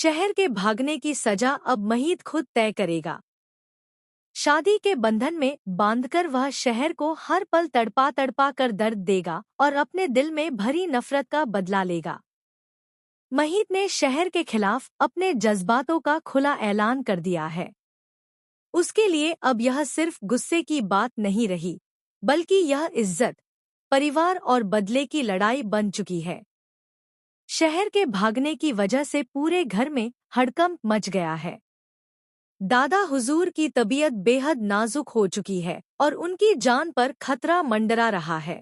शहर के भागने की सजा अब महीद खुद तय करेगा। शादी के बंधन में बांधकर वह शहर को हर पल तड़पा तड़पा कर दर्द देगा और अपने दिल में भरी नफरत का बदला लेगा। महीद ने शहर के खिलाफ अपने जज्बातों का खुला ऐलान कर दिया है। उसके लिए अब यह सिर्फ गुस्से की बात नहीं रही, बल्कि यह इज्जत, परिवार और बदले की लड़ाई बन चुकी है। शहर के भागने की वजह से पूरे घर में हड़कंप मच गया है। दादा हुजूर की तबीयत बेहद नाजुक हो चुकी है और उनकी जान पर खतरा मंडरा रहा है।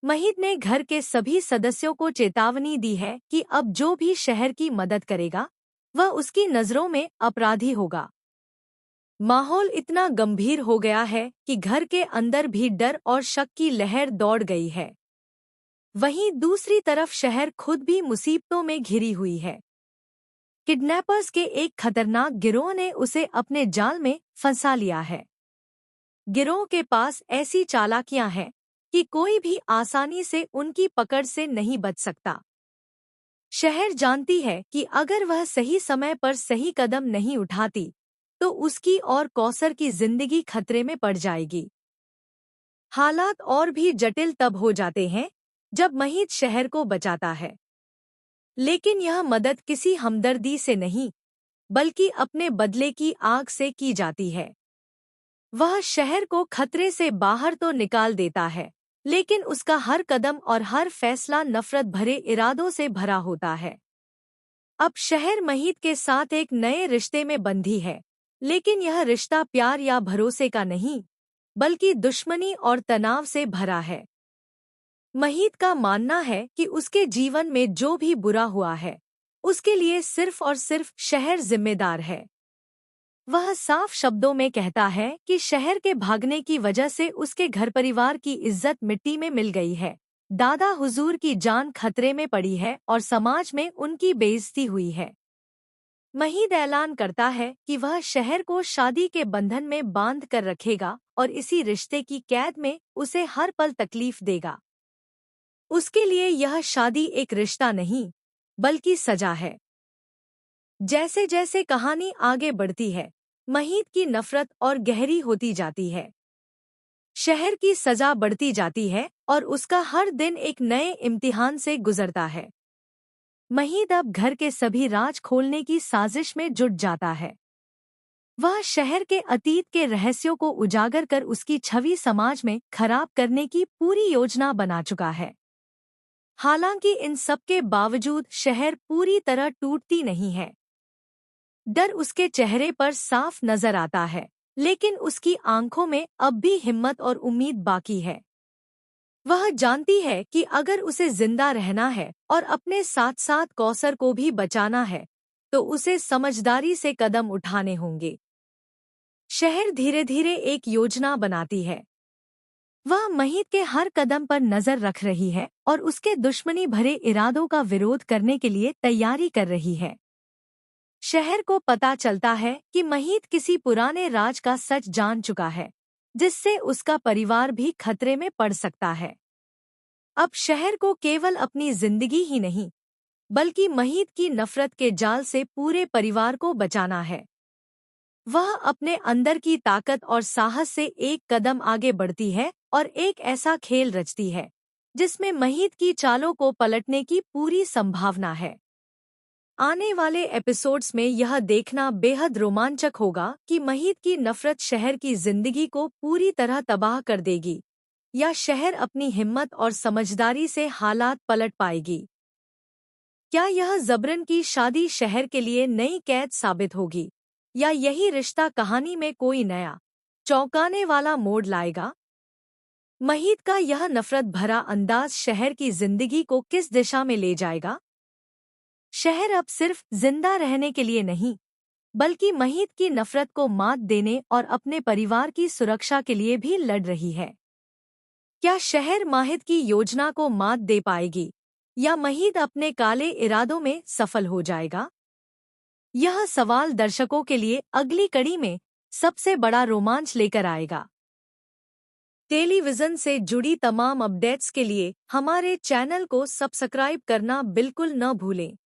महीद ने घर के सभी सदस्यों को चेतावनी दी है कि अब जो भी शहर की मदद करेगा वह उसकी नज़रों में अपराधी होगा। माहौल इतना गंभीर हो गया है कि घर के अंदर भी डर और शक की लहर दौड़ गई है। वहीं दूसरी तरफ शहर खुद भी मुसीबतों में घिरी हुई है। किडनैपर्स के एक खतरनाक गिरोह ने उसे अपने जाल में फंसा लिया है। गिरोह के पास ऐसी चालाकियां हैं कि कोई भी आसानी से उनकी पकड़ से नहीं बच सकता। शहर जानती है कि अगर वह सही समय पर सही कदम नहीं उठाती तो उसकी और कौसर की जिंदगी खतरे में पड़ जाएगी। हालात और भी जटिल तब हो जाते हैं जब महीद शहर को बचाता है, लेकिन यह मदद किसी हमदर्दी से नहीं, बल्कि अपने बदले की आग से की जाती है। वह शहर को खतरे से बाहर तो निकाल देता है, लेकिन उसका हर कदम और हर फैसला नफरत भरे इरादों से भरा होता है। अब शहर महीद के साथ एक नए रिश्ते में बंधी है, लेकिन यह रिश्ता प्यार या भरोसे का नहीं, बल्कि दुश्मनी और तनाव से भरा है। महीद का मानना है कि उसके जीवन में जो भी बुरा हुआ है, उसके लिए सिर्फ और सिर्फ शहर जिम्मेदार है। वह साफ शब्दों में कहता है कि शहर के भागने की वजह से उसके घर परिवार की इज्जत मिट्टी में मिल गई है, दादा हुजूर की जान खतरे में पड़ी है और समाज में उनकी बेइज्जती हुई है। महीद ऐलान करता है कि वह शहर को शादी के बंधन में बांध कर रखेगा और इसी रिश्ते की कैद में उसे हर पल तकलीफ देगा। उसके लिए यह शादी एक रिश्ता नहीं, बल्कि सजा है। जैसे जैसे कहानी आगे बढ़ती है, महीद की नफरत और गहरी होती जाती है। शहर की सजा बढ़ती जाती है और उसका हर दिन एक नए इम्तिहान से गुजरता है। महीद अब घर के सभी राज खोलने की साजिश में जुट जाता है। वह शहर के अतीत के रहस्यों को उजागर कर उसकी छवि समाज में खराब करने की पूरी योजना बना चुका है। हालांकि इन सब के बावजूद शहर पूरी तरह टूटती नहीं है। डर उसके चेहरे पर साफ नजर आता है, लेकिन उसकी आंखों में अब भी हिम्मत और उम्मीद बाकी है। वह जानती है कि अगर उसे जिंदा रहना है और अपने साथ साथ कौसर को भी बचाना है, तो उसे समझदारी से कदम उठाने होंगे। शहर धीरे धीरे एक योजना बनाती है। वह महीद के हर कदम पर नजर रख रही है और उसके दुश्मनी भरे इरादों का विरोध करने के लिए तैयारी कर रही है। शहर को पता चलता है कि महीद किसी पुराने राज का सच जान चुका है, जिससे उसका परिवार भी खतरे में पड़ सकता है। अब शहर को केवल अपनी जिंदगी ही नहीं, बल्कि महीद की नफरत के जाल से पूरे परिवार को बचाना है। वह अपने अंदर की ताकत और साहस से एक कदम आगे बढ़ती है और एक ऐसा खेल रचती है जिसमें महीद की चालों को पलटने की पूरी संभावना है। आने वाले एपिसोड्स में यह देखना बेहद रोमांचक होगा कि महीद की नफरत शहर की जिंदगी को पूरी तरह तबाह कर देगी या शहर अपनी हिम्मत और समझदारी से हालात पलट पाएगी। क्या यह जबरन की शादी शहर के लिए नई कैद साबित होगी, या यही रिश्ता कहानी में कोई नया चौंकाने वाला मोड़ लाएगा? महीद का यह नफरत भरा अंदाज शहर की जिंदगी को किस दिशा में ले जाएगा? शहर अब सिर्फ जिंदा रहने के लिए नहीं, बल्कि महीद की नफरत को मात देने और अपने परिवार की सुरक्षा के लिए भी लड़ रही है। क्या शहर माहिद की योजना को मात दे पाएगी, या महीद अपने काले इरादों में सफल हो जाएगा? यह सवाल दर्शकों के लिए अगली कड़ी में सबसे बड़ा रोमांच लेकर आएगा। टेलीविजन से जुड़ी तमाम अपडेट्स के लिए हमारे चैनल को सब्सक्राइब करना बिल्कुल न भूलें।